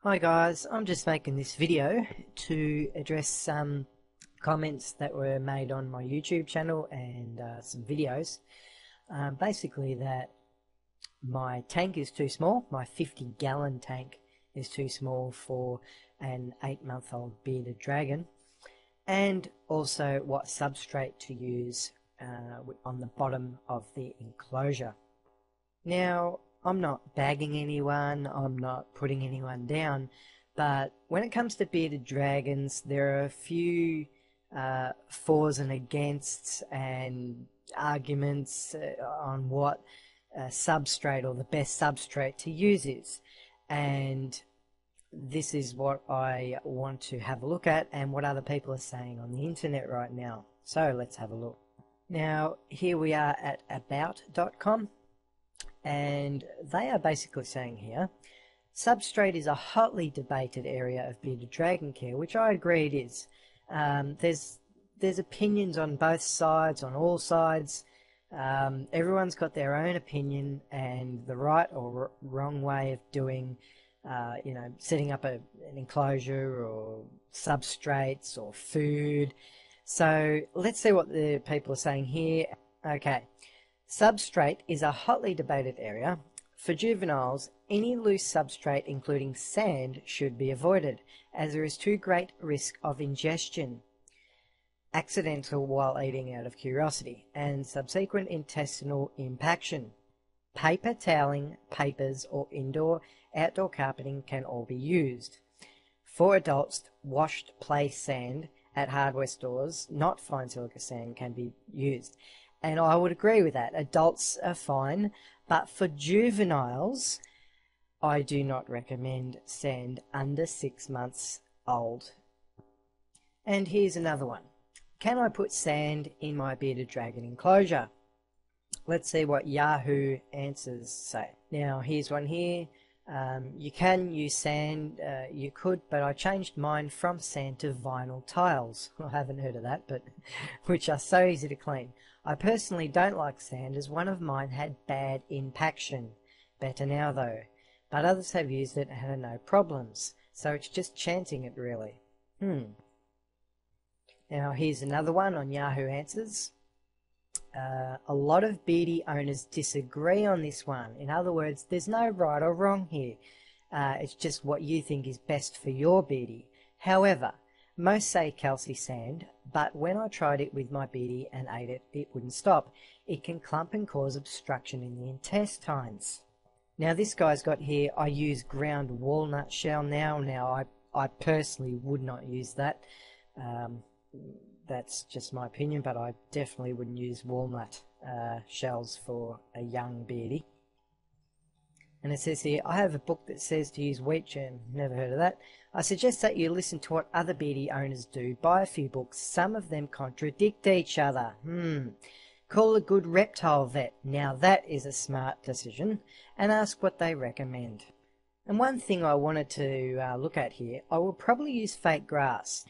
Hi guys, I'm just making this video to address some comments that were made on my YouTube channel and some videos. Basically that my tank is too small, my 50-gallon tank is too small for an 8-month-old bearded dragon, and also what substrate to use on the bottom of the enclosure. Now, I'm not bagging anyone, I'm not putting anyone down, but when it comes to bearded dragons, there are a few fors and againsts and arguments on what substrate or the best substrate to use is. And this is what I want to have a look at and what other people are saying on the internet right now. So let's have a look. Now, here we are at about.com. And they are basically saying here, substrate is a hotly debated area of bearded dragon care, which I agree it is. There's opinions on both sides, on all sides. Everyone's got their own opinion and the right or wrong way of doing, setting up an enclosure or substrates or food. So let's see what the people are saying here. Okay. Substrate is a hotly debated area. For juveniles, any loose substrate, including sand, should be avoided, as there is too great risk of ingestion, accidental while eating out of curiosity, and subsequent intestinal impaction. Paper toweling, papers, or outdoor carpeting can all be used. For adults, washed play sand at hardware stores, not fine silica sand, can be used. And I would agree with that. Adults are fine, but for juveniles, I do not recommend sand under 6 months old. And here's another one. Can I put sand in my bearded dragon enclosure? Let's see what Yahoo Answers say. Now, here's one here. You can use sand, you could, but I changed mine from sand to vinyl tiles. I haven't heard of that, but which are so easy to clean. I personally don't like sand, as one of mine had bad impaction. Better now though. But others have used it and had no problems. So it's just chancing it really. Now here's another one on Yahoo Answers. A lot of beardie owners disagree on this one. In other words, there's no right or wrong here. It's just what you think is best for your beardie. However, most say calci sand, but when I tried it with my beardie and ate it, it wouldn't stop. It can clump and cause obstruction in the intestines. Now this guy's got here, I use ground walnut shell now. Now I personally would not use that. That's just my opinion, but I definitely wouldn't use walnut shells for a young beardie. And it says here, I have a book that says to use wheat germ. Never heard of that. I suggest that you listen to what other beardie owners do. Buy a few books. Some of them contradict each other. Call a good reptile vet. Now that is a smart decision. And ask what they recommend. And one thing I wanted to look at here, I will probably use fake grass.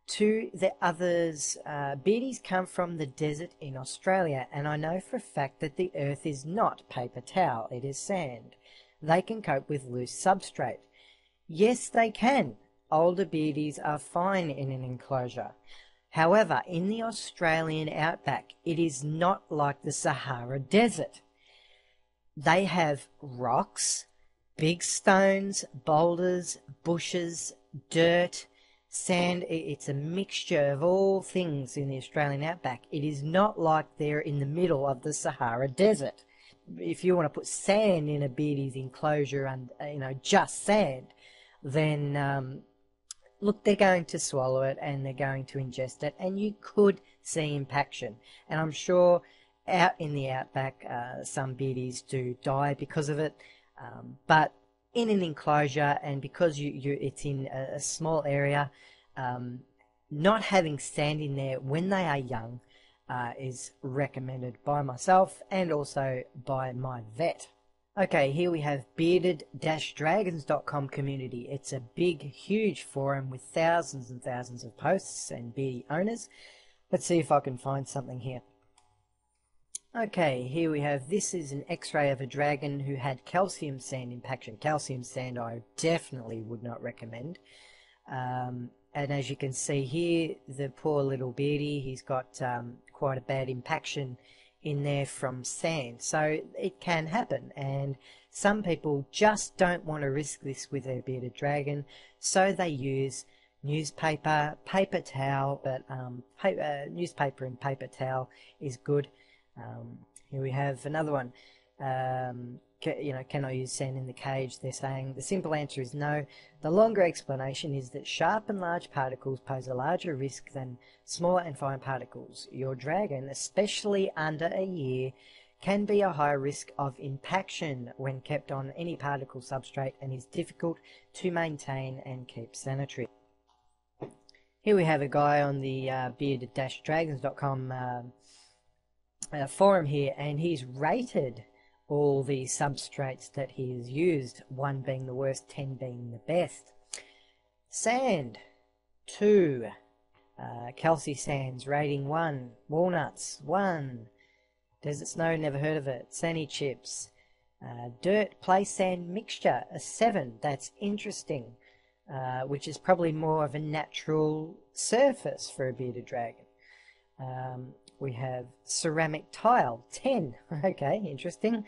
To the others, beardies come from the desert in Australia, and I know for a fact that the earth is not paper towel, it is sand. They can cope with loose substrate. Yes, they can. Older beardies are fine in an enclosure. However, in the Australian outback, it is not like the Sahara Desert. They have rocks, big stones, boulders, bushes, dirt, sand. It's a mixture of all things in the Australian outback. It is not like they're in the middle of the Sahara Desert. If you want to put sand in a beardie's enclosure and, just sand, then, look, they're going to swallow it and they're going to ingest it, and you could see impaction. And I'm sure out in the outback, some beardies do die because of it, but in an enclosure, and because it's in a small area, not having sand in there when they are young is recommended by myself and also by my vet. Okay, here we have bearded-dragons.com community. It's a big, huge forum with thousands and thousands of posts and beardie owners. Let's see if I can find something here. Okay, here we have, this is an x-ray of a dragon who had calcium sand impaction. Calcium sand I definitely would not recommend. And as you can see here, the poor little beardy, he's got quite a bad impaction in there from sand. So it can happen, and some people just don't want to risk this with their bearded dragon, so they use newspaper, paper towel, but newspaper and paper towel is good. Here we have another one. Can I use sand in the cage? They're saying the simple answer is no. The longer explanation is that sharp and large particles pose a larger risk than smaller and fine particles. Your dragon, especially under a year, can be a high risk of impaction when kept on any particle substrate and is difficult to maintain and keep sanitary. Here we have a guy on the bearded-dragons.com forum here, and he's rated all the substrates that he has used, 1 being the worst, 10 being the best. Sand, 2. Calci sands, rating 1. Walnuts, 1. Desert snow, never heard of it. Sandy chips. Dirt, play sand mixture, a 7. That's interesting, which is probably more of a natural surface for a bearded dragon. We have ceramic tile, 10. Okay, interesting.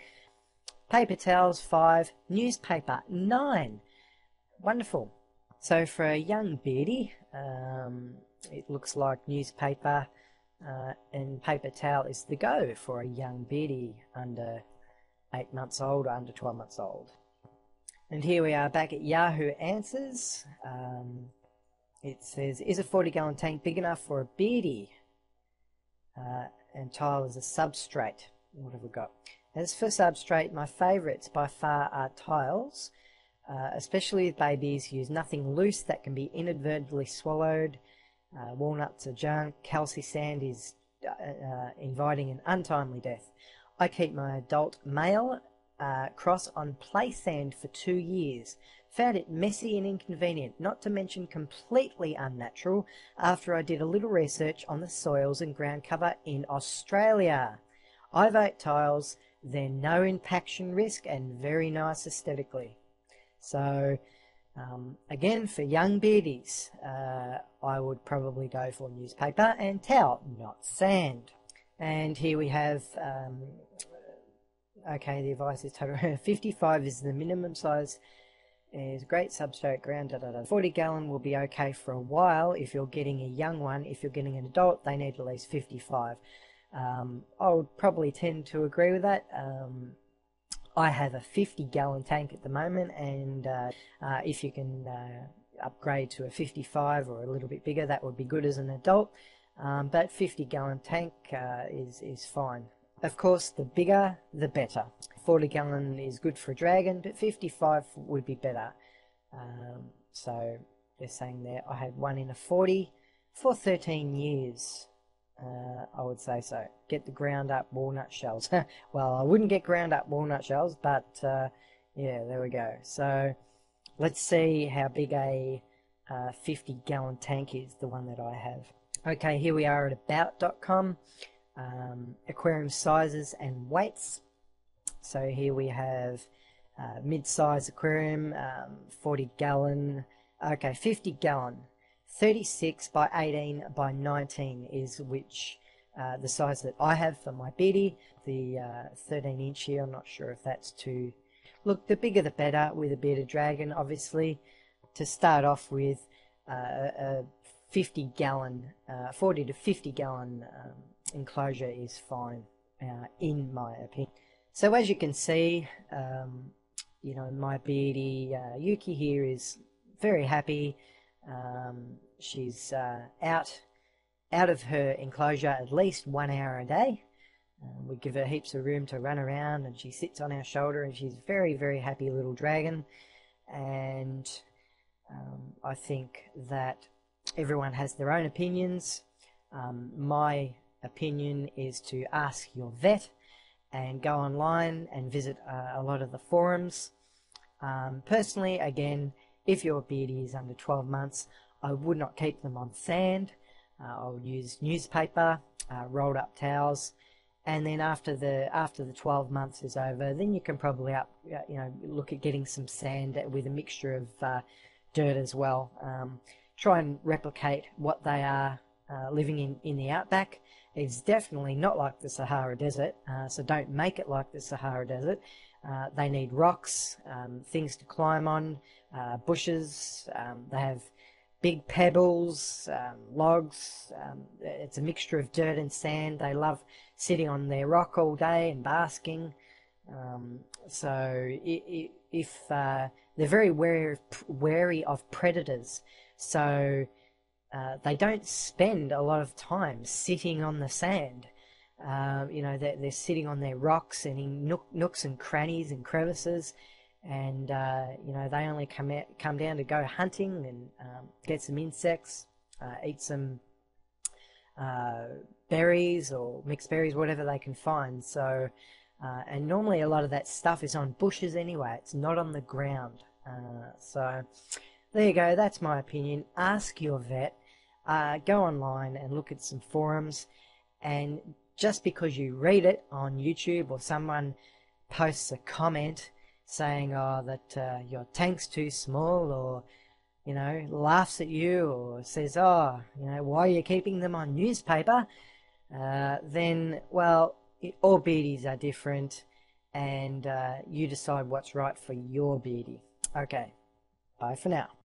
Paper towels, 5. Newspaper, 9. Wonderful. So for a young beardy, it looks like newspaper and paper towel is the go for a young beardy under 8 months old or under 12 months old. And here we are back at Yahoo Answers. It says, is a 40-gallon tank big enough for a beardy? And tile is a substrate. What have we got? As for substrate, my favourites by far are tiles, especially with babies. Use nothing loose that can be inadvertently swallowed. Walnuts are junk. Calci sand is inviting an untimely death. I keep my adult male cross on play sand for 2 years. Found it messy and inconvenient, not to mention completely unnatural, after I did a little research on the soils and ground cover in Australia. I vote tiles. They're no impaction risk and very nice aesthetically. So, again, for young beardies, I would probably go for newspaper and towel, not sand. And here we have, okay, the advice is total 55 is the minimum size. Is great substrate ground, 40 gallon will be okay for a while if you're getting a young one. If you're getting an adult, they need at least 55. I would probably tend to agree with that. I have a 50-gallon tank at the moment, and if you can upgrade to a 55 or a little bit bigger, that would be good as an adult. But 50-gallon tank is fine. Of course, the bigger, the better. 40-gallon is good for a dragon, but 55 would be better. So they're saying there, I had one in a 40 for 13 years. I would say so. Get the ground up walnut shells. Well, I wouldn't get ground up walnut shells, but yeah, there we go. So let's see how big a 50-gallon tank is, the one that I have. Okay, here we are at about.com. Aquarium sizes and weights. So here we have mid-size aquarium, 40-gallon, okay, 50-gallon, 36 by 18 by 19 is which the size that I have for my beardy. The 13-inch here, I'm not sure if that's too... Look, the bigger the better with a bearded dragon, obviously. To start off with, a 50-gallon, 40 to 50-gallon enclosure is fine, in my opinion. So as you can see, you know, my beardy Yuki here is very happy. She's out of her enclosure at least 1 hour a day. We give her heaps of room to run around, and she sits on our shoulder, and she's very, very happy little dragon. And I think that everyone has their own opinions. My opinion is to ask your vet and go online and visit a lot of the forums. Personally, again, if your beardy is under 12 months, I would not keep them on sand. I would use newspaper, rolled up towels, and then after the 12 months is over, then you can probably look at getting some sand with a mixture of dirt as well. Try and replicate what they are living in the outback. It's definitely not like the Sahara Desert, so don't make it like the Sahara Desert. They need rocks, things to climb on, bushes. They have big pebbles, logs. It's a mixture of dirt and sand. They love sitting on their rock all day and basking. If they're very wary of predators, so they don't spend a lot of time sitting on the sand. They're sitting on their rocks and in nooks and crannies and crevices, and they only come down to go hunting and get some insects, eat some berries or mixed berries, whatever they can find. So, and normally a lot of that stuff is on bushes anyway. It's not on the ground. So there you go. That's my opinion. Ask your vet. Go online and look at some forums, and just because you read it on YouTube or someone posts a comment saying, that your tank's too small, or laughs at you, or says, why are you keeping them on newspaper, then, well, all beardies are different, and you decide what's right for your beardie. Okay, bye for now.